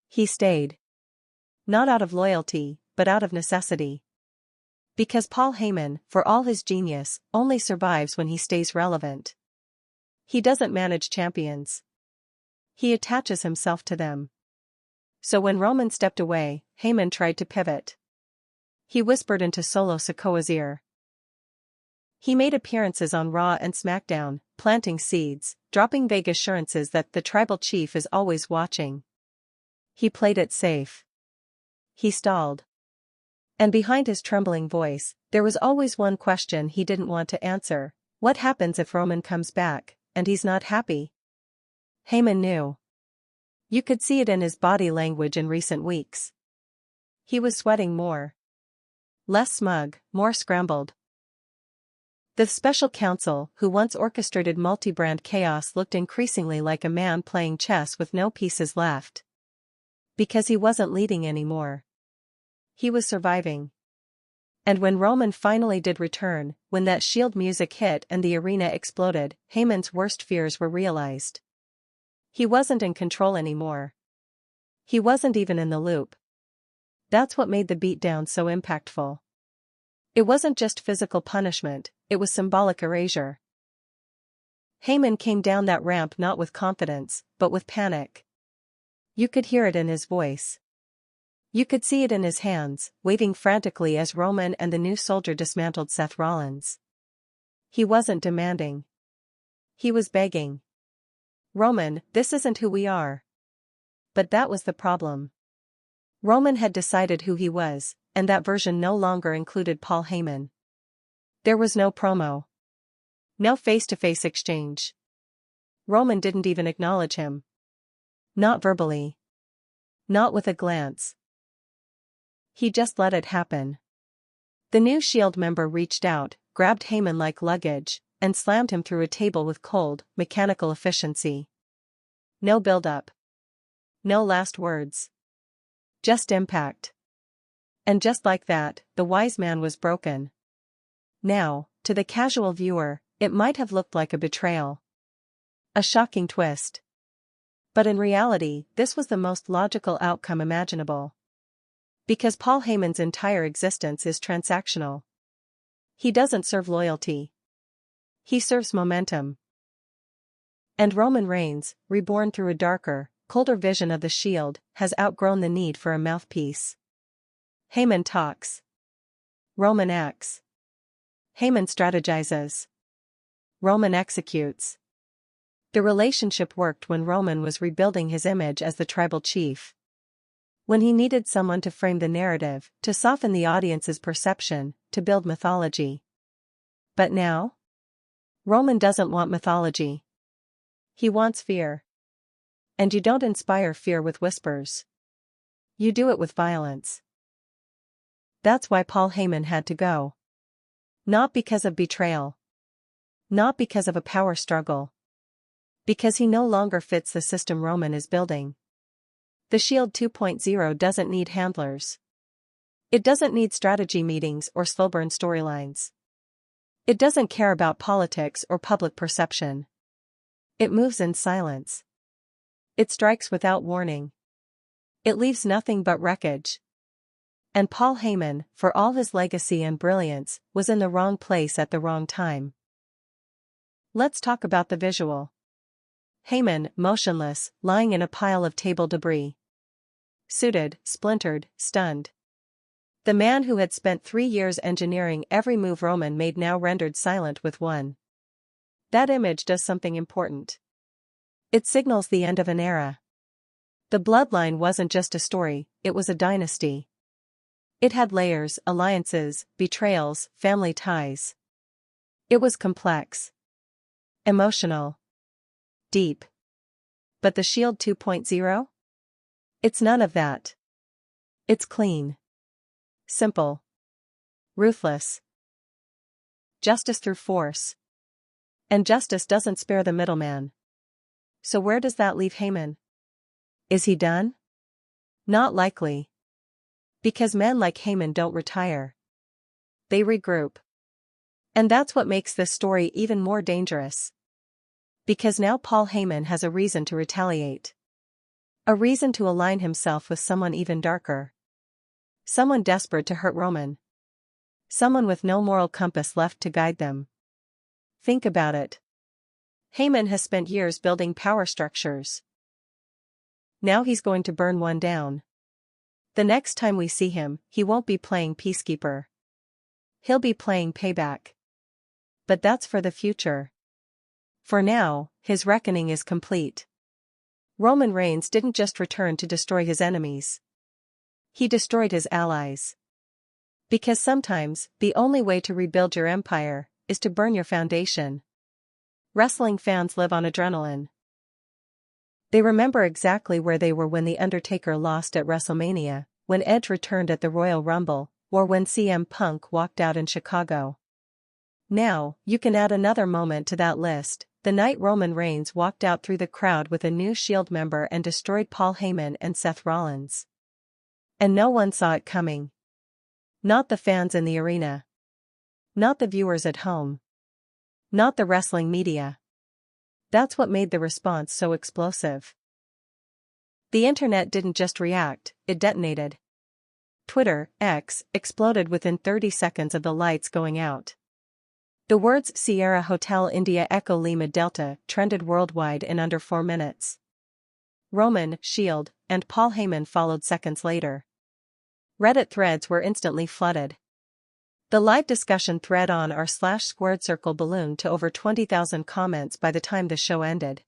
He stayed. Not out of loyalty, but out of necessity. Because Paul Heyman, for all his genius, only survives when he stays relevant. He doesn't manage champions. He attaches himself to them. So when Roman stepped away, Heyman tried to pivot. He whispered into Solo Sikoa's ear. He made appearances on Raw and SmackDown, planting seeds, dropping vague assurances that the tribal chief is always watching. He played it safe. He stalled. And behind his trembling voice, there was always one question he didn't want to answer: what happens if Roman comes back, and he's not happy? Heyman knew. You could see it in his body language in recent weeks. He was sweating more. Less smug, more scrambled. The special counsel, who once orchestrated multi-brand chaos, looked increasingly like a man playing chess with no pieces left. Because he wasn't leading anymore. He was surviving. And when Roman finally did return, when that Shield music hit and the arena exploded, Heyman's worst fears were realized. He wasn't in control anymore. He wasn't even in the loop. That's what made the beatdown so impactful. It wasn't just physical punishment, it was symbolic erasure. Heyman came down that ramp not with confidence, but with panic. You could hear it in his voice. You could see it in his hands, waving frantically as Roman and the new soldier dismantled Seth Rollins. He wasn't demanding. He was begging. Roman, this isn't who we are. But that was the problem. Roman had decided who he was, and that version no longer included Paul Heyman. There was no promo. No face-to-face exchange. Roman didn't even acknowledge him. Not verbally. Not with a glance. He just let it happen. The new Shield member reached out, grabbed Heyman like luggage, and slammed him through a table with cold, mechanical efficiency. No build-up. No last words. Just impact. And just like that, the wise man was broken. Now, to the casual viewer, it might have looked like a betrayal. A shocking twist. But in reality, this was the most logical outcome imaginable. Because Paul Heyman's entire existence is transactional. He doesn't serve loyalty. He serves momentum. And Roman Reigns, reborn through a darker, colder vision of the Shield, has outgrown the need for a mouthpiece. Heyman talks. Roman acts. Heyman strategizes. Roman executes. The relationship worked when Roman was rebuilding his image as the tribal chief. When he needed someone to frame the narrative, to soften the audience's perception, to build mythology. But now? Roman doesn't want mythology. He wants fear. And you don't inspire fear with whispers. You do it with violence. That's why Paul Heyman had to go. Not because of betrayal. Not because of a power struggle. Because he no longer fits the system Roman is building. The Shield 2.0 doesn't need handlers. It doesn't need strategy meetings or slow-burn storylines. It doesn't care about politics or public perception. It moves in silence. It strikes without warning. It leaves nothing but wreckage. And Paul Heyman, for all his legacy and brilliance, was in the wrong place at the wrong time. Let's talk about the visual. Heyman, motionless, lying in a pile of table debris. Suited, splintered, stunned. The man who had spent 3 years engineering every move Roman made now rendered silent with one. That image does something important. It signals the end of an era. The bloodline wasn't just a story, it was a dynasty. It had layers, alliances, betrayals, family ties. It was complex. Emotional. Deep. But the Shield 2.0? It's none of that. It's clean. Simple. Ruthless. Justice through force. And justice doesn't spare the middleman. So where does that leave Heyman? Is he done? Not likely. Because men like Heyman don't retire. They regroup. And that's what makes this story even more dangerous. Because now Paul Heyman has a reason to retaliate. A reason to align himself with someone even darker. Someone desperate to hurt Roman. Someone with no moral compass left to guide them. Think about it. Heyman has spent years building power structures. Now he's going to burn one down. The next time we see him, he won't be playing peacekeeper. He'll be playing payback. But that's for the future. For now, his reckoning is complete. Roman Reigns didn't just return to destroy his enemies. He destroyed his allies. Because sometimes, the only way to rebuild your empire is to burn your foundation. Wrestling fans live on adrenaline. They remember exactly where they were when The Undertaker lost at WrestleMania, when Edge returned at the Royal Rumble, or when CM Punk walked out in Chicago. Now, you can add another moment to that list. The night Roman Reigns walked out through the crowd with a new Shield member and destroyed Paul Heyman and Seth Rollins. And no one saw it coming. Not the fans in the arena. Not the viewers at home. Not the wrestling media. That's what made the response so explosive. The internet didn't just react, it detonated. Twitter, X, exploded within 30 seconds of the lights going out. The words Sierra Hotel India Echo Lima Delta trended worldwide in under 4 minutes. Roman, Shield, and Paul Heyman followed seconds later. Reddit threads were instantly flooded. The live discussion thread on r/squared circle ballooned to over 20,000 comments by the time the show ended.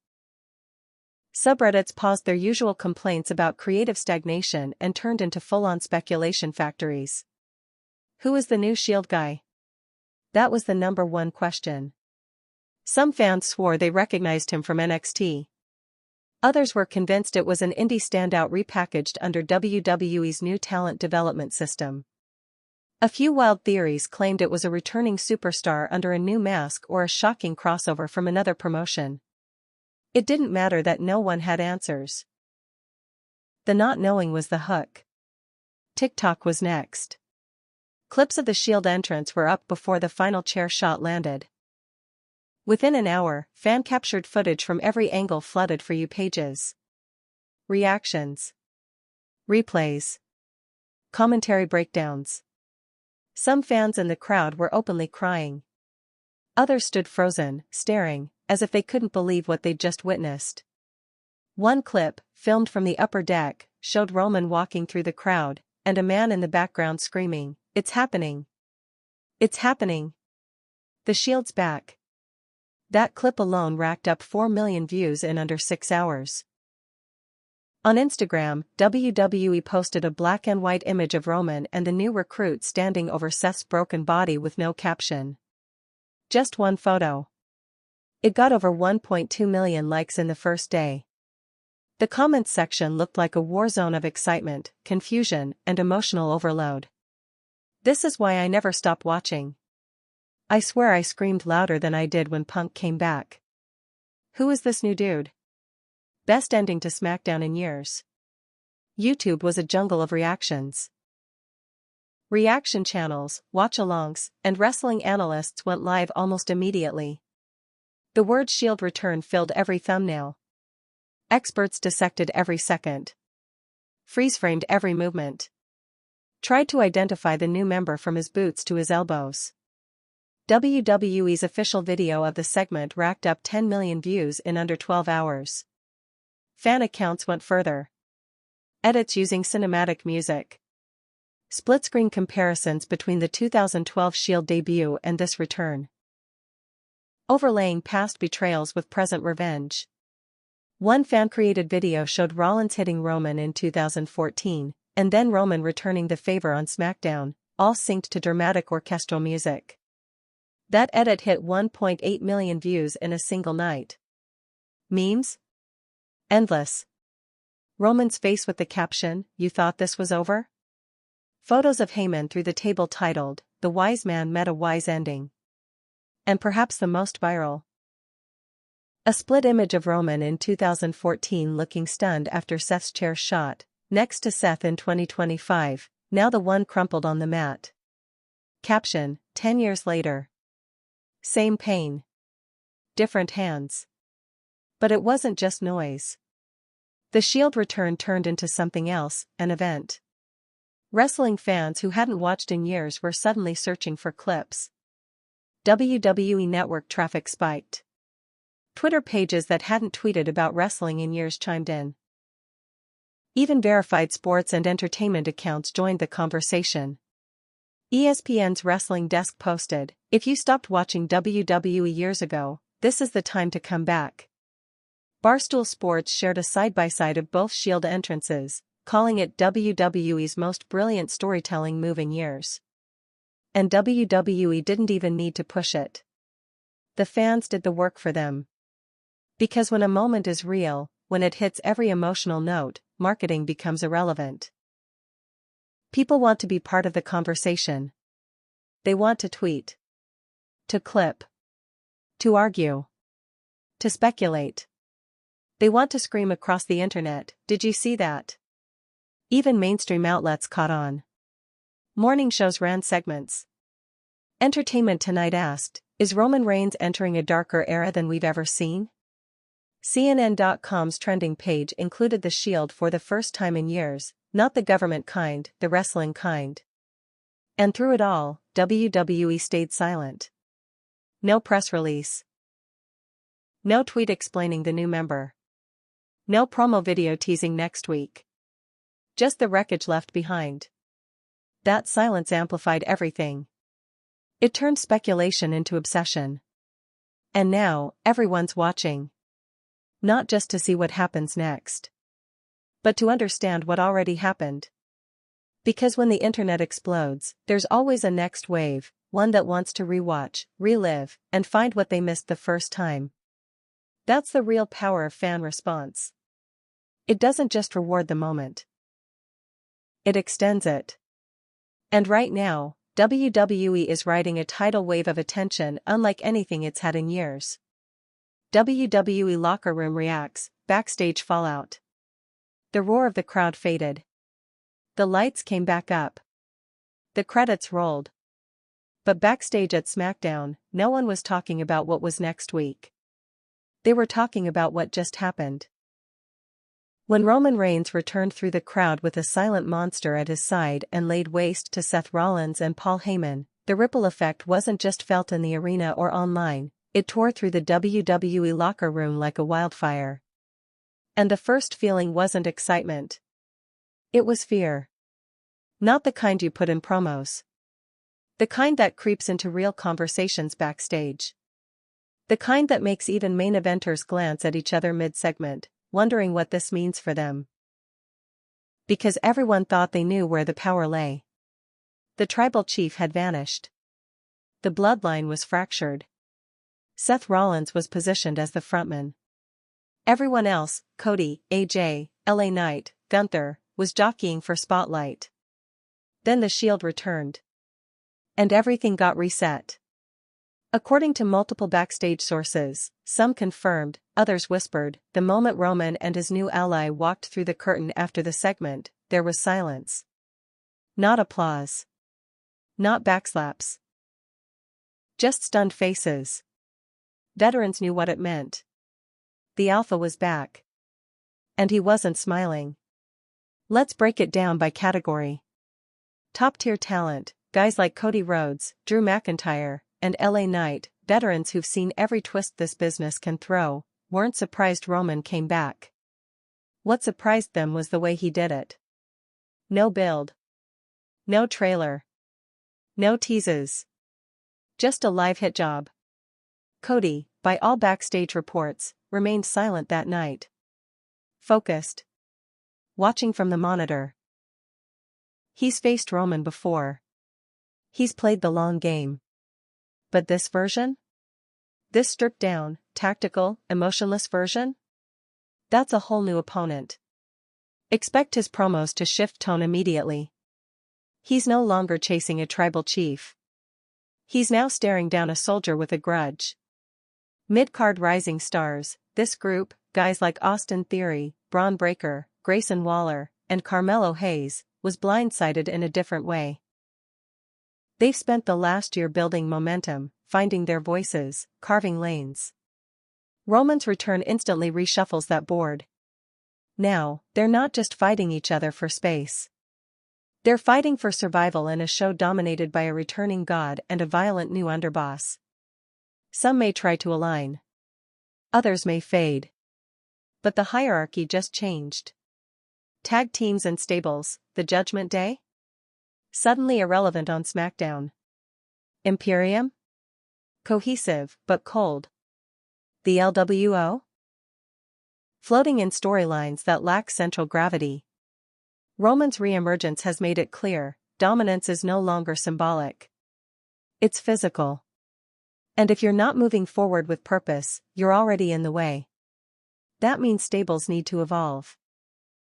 Subreddits paused their usual complaints about creative stagnation and turned into full-on speculation factories. Who is the new Shield guy? That was the number one question. Some fans swore they recognized him from NXT. Others were convinced it was an indie standout repackaged under WWE's new talent development system. A few wild theories claimed it was a returning superstar under a new mask or a shocking crossover from another promotion. It didn't matter that no one had answers. The not knowing was the hook. TikTok was next. Clips of the Shield entrance were up before the final chair shot landed. Within an hour, fan-captured footage from every angle flooded For You pages. Reactions. Replays. Commentary breakdowns. Some fans in the crowd were openly crying. Others stood frozen, staring, as if they couldn't believe what they'd just witnessed. One clip, filmed from the upper deck, showed Roman walking through the crowd, and a man in the background screaming, "It's happening! It's happening! The Shield's back!" That clip alone racked up 4 million views in under 6 hours. On Instagram, WWE posted a black and white image of Roman and the new recruit standing over Seth's broken body with no caption. Just one photo. It got over 1.2 million likes in the first day. The comments section looked like a war zone of excitement, confusion, and emotional overload. "This is why I never stop watching. I swear I screamed louder than I did when Punk came back. Who is this new dude? Best ending to SmackDown in years." YouTube was a jungle of reactions. Reaction channels, watch-alongs, and wrestling analysts went live almost immediately. The word Shield return filled every thumbnail. Experts dissected every second. Freeze-framed every movement. Tried to identify the new member from his boots to his elbows. WWE's official video of the segment racked up 10 million views in under 12 hours. Fan accounts went further. Edits using cinematic music. Split-screen comparisons between the 2012 Shield debut and this return. Overlaying past betrayals with present revenge. One fan-created video showed Rollins hitting Roman in 2014, and then Roman returning the favor on SmackDown, all synced to dramatic orchestral music. That edit hit 1.8 million views in a single night. Memes? Endless. Roman's face with the caption, "You thought this was over?" Photos of Heyman through the table titled, "The Wise Man Met a Wise Ending." And perhaps the most viral. A split image of Roman in 2014 looking stunned after Seth's chair shot, next to Seth in 2025, now the one crumpled on the mat. Caption, 10 years later. Same pain. Different hands. But it wasn't just noise. The Shield return turned into something else, an event. Wrestling fans who hadn't watched in years were suddenly searching for clips. WWE Network traffic spiked. Twitter pages that hadn't tweeted about wrestling in years chimed in. Even verified sports and entertainment accounts joined the conversation. ESPN's Wrestling Desk posted, "If you stopped watching WWE years ago, this is the time to come back." Barstool Sports shared a side-by-side of both Shield entrances, calling it WWE's most brilliant storytelling move in years. And WWE didn't even need to push it. The fans did the work for them. Because when a moment is real, when it hits every emotional note, marketing becomes irrelevant. People want to be part of the conversation. They want to tweet. To clip. To argue. To speculate. They want to scream across the internet, "Did you see that?" Even mainstream outlets caught on. Morning shows ran segments. Entertainment Tonight asked, "Is Roman Reigns entering a darker era than we've ever seen?" CNN.com's trending page included the Shield for the first time in years, not the government kind, the wrestling kind. And through it all, WWE stayed silent. No press release. No tweet explaining the new member. No promo video teasing next week. Just the wreckage left behind. That silence amplified everything. It turned speculation into obsession. And now, everyone's watching. Not just to see what happens next, but to understand what already happened. Because when the internet explodes, there's always a next wave, one that wants to rewatch, relive, and find what they missed the first time. That's the real power of fan response. It doesn't just reward the moment. It extends it. And right now, WWE is riding a tidal wave of attention unlike anything it's had in years. WWE locker room reacts, backstage fallout. The roar of the crowd faded. The lights came back up. The credits rolled. But backstage at SmackDown, no one was talking about what was next week. They were talking about what just happened. When Roman Reigns returned through the crowd with a silent monster at his side and laid waste to Seth Rollins and Paul Heyman, the ripple effect wasn't just felt in the arena or online, it tore through the WWE locker room like a wildfire. And the first feeling wasn't excitement. It was fear. Not the kind you put in promos. The kind that creeps into real conversations backstage. The kind that makes even main eventers glance at each other mid-segment, wondering what this means for them. Because everyone thought they knew where the power lay. The tribal chief had vanished. The bloodline was fractured. Seth Rollins was positioned as the frontman. Everyone else, Cody, AJ, LA Knight, Gunther, was jockeying for spotlight. Then the Shield returned. And everything got reset. According to multiple backstage sources, some confirmed, others whispered, the moment Roman and his new ally walked through the curtain after the segment, there was silence. Not applause. Not backslaps. Just stunned faces. Veterans knew what it meant. The Alpha was back. And he wasn't smiling. Let's break it down by category. Top-tier talent, guys like Cody Rhodes, Drew McIntyre, and LA Knight, veterans who've seen every twist this business can throw, weren't surprised Roman came back. What surprised them was the way he did it. No build. No trailer. No teases. Just a live hit job. Cody, by all backstage reports, remained silent that night. Focused. Watching from the monitor. He's faced Roman before. He's played the long game. But this version? This stripped down, tactical, emotionless version? That's a whole new opponent. Expect his promos to shift tone immediately. He's no longer chasing a tribal chief. He's now staring down a soldier with a grudge. Mid-card rising stars, this group, guys like Austin Theory, Braun Breaker, Grayson Waller, and Carmelo Hayes, was blindsided in a different way. They've spent the last year building momentum, finding their voices, carving lanes. Roman's return instantly reshuffles that board. Now, they're not just fighting each other for space. They're fighting for survival in a show dominated by a returning god and a violent new underboss. Some may try to align. Others may fade. But the hierarchy just changed. Tag teams and stables, the Judgment Day? Suddenly irrelevant on SmackDown. Imperium? Cohesive, but cold. The LWO? Floating in storylines that lack central gravity. Roman's re-emergence has made it clear, dominance is no longer symbolic. It's physical. And if you're not moving forward with purpose, you're already in the way. That means stables need to evolve.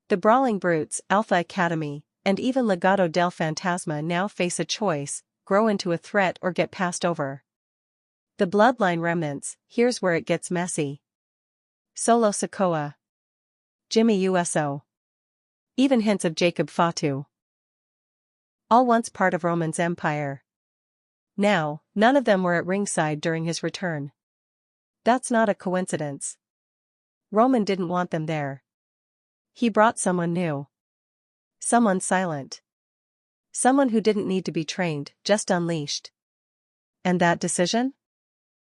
The Brawling Brutes, Alpha Academy, and even Legado del Fantasma now face a choice, grow into a threat or get passed over. The bloodline remnants, here's where it gets messy. Solo Sikoa. Jimmy Uso. Even hints of Jacob Fatu. All once part of Roman's empire. Now, none of them were at ringside during his return. That's not a coincidence. Roman didn't want them there. He brought someone new. Someone silent. Someone who didn't need to be trained, just unleashed. And that decision?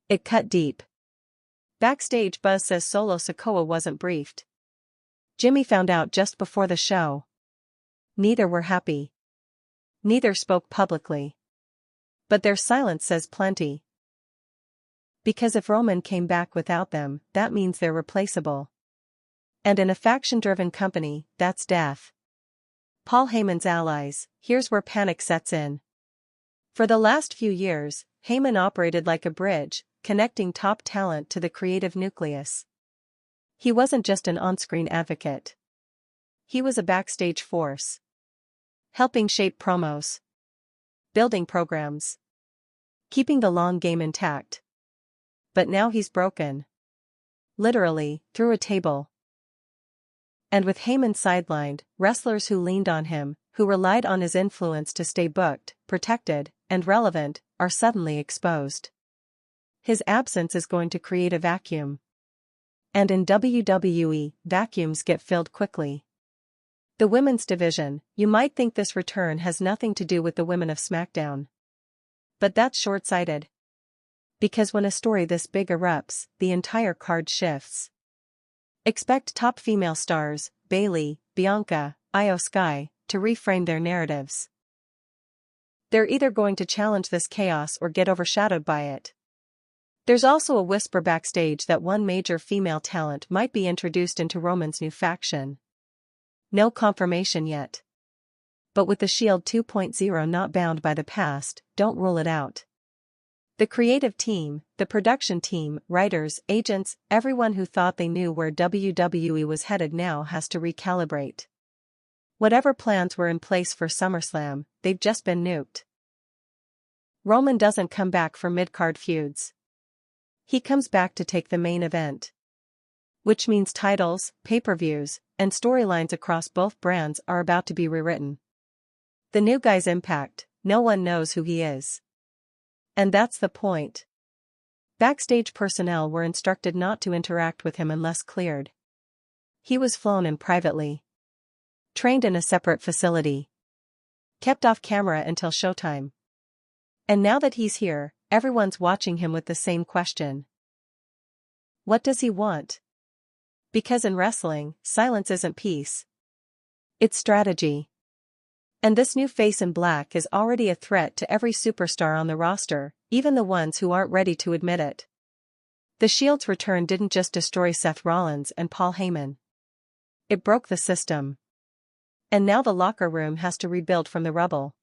It cut deep. Backstage buzz says Solo Sikoa wasn't briefed. Jimmy found out just before the show. Neither were happy. Neither spoke publicly. But their silence says plenty. Because if Roman came back without them, that means they're replaceable. And in a faction-driven company, that's death. Paul Heyman's allies, here's where panic sets in. For the last few years, Heyman operated like a bridge, connecting top talent to the creative nucleus. He wasn't just an on-screen advocate. He was a backstage force. Helping shape promos. Building programs. Keeping the long game intact. But now he's broken. Literally, through a table. And with Heyman sidelined, wrestlers who leaned on him, who relied on his influence to stay booked, protected, and relevant, are suddenly exposed. His absence is going to create a vacuum. And in WWE, vacuums get filled quickly. The women's division, you might think this return has nothing to do with the women of SmackDown. But that's short-sighted. Because when a story this big erupts, the entire card shifts. Expect top female stars, Bayley, Bianca, Io Sky, to reframe their narratives. They're either going to challenge this chaos or get overshadowed by it. There's also a whisper backstage that one major female talent might be introduced into Roman's new faction. No confirmation yet. But with the Shield 2.0 not bound by the past, don't rule it out. The creative team, the production team, writers, agents, everyone who thought they knew where WWE was headed now has to recalibrate. Whatever plans were in place for SummerSlam, they've just been nuked. Roman doesn't come back for mid-card feuds. He comes back to take the main event. Which means titles, pay-per-views, and storylines across both brands are about to be rewritten. The new guy's impact, no one knows who he is. And that's the point. Backstage personnel were instructed not to interact with him unless cleared. He was flown in privately. Trained in a separate facility. Kept off camera until showtime. And now that he's here, everyone's watching him with the same question. What does he want? Because in wrestling, silence isn't peace. It's strategy. And this new face in black is already a threat to every superstar on the roster, even the ones who aren't ready to admit it. The Shield's return didn't just destroy Seth Rollins and Paul Heyman. It broke the system. And now the locker room has to rebuild from the rubble.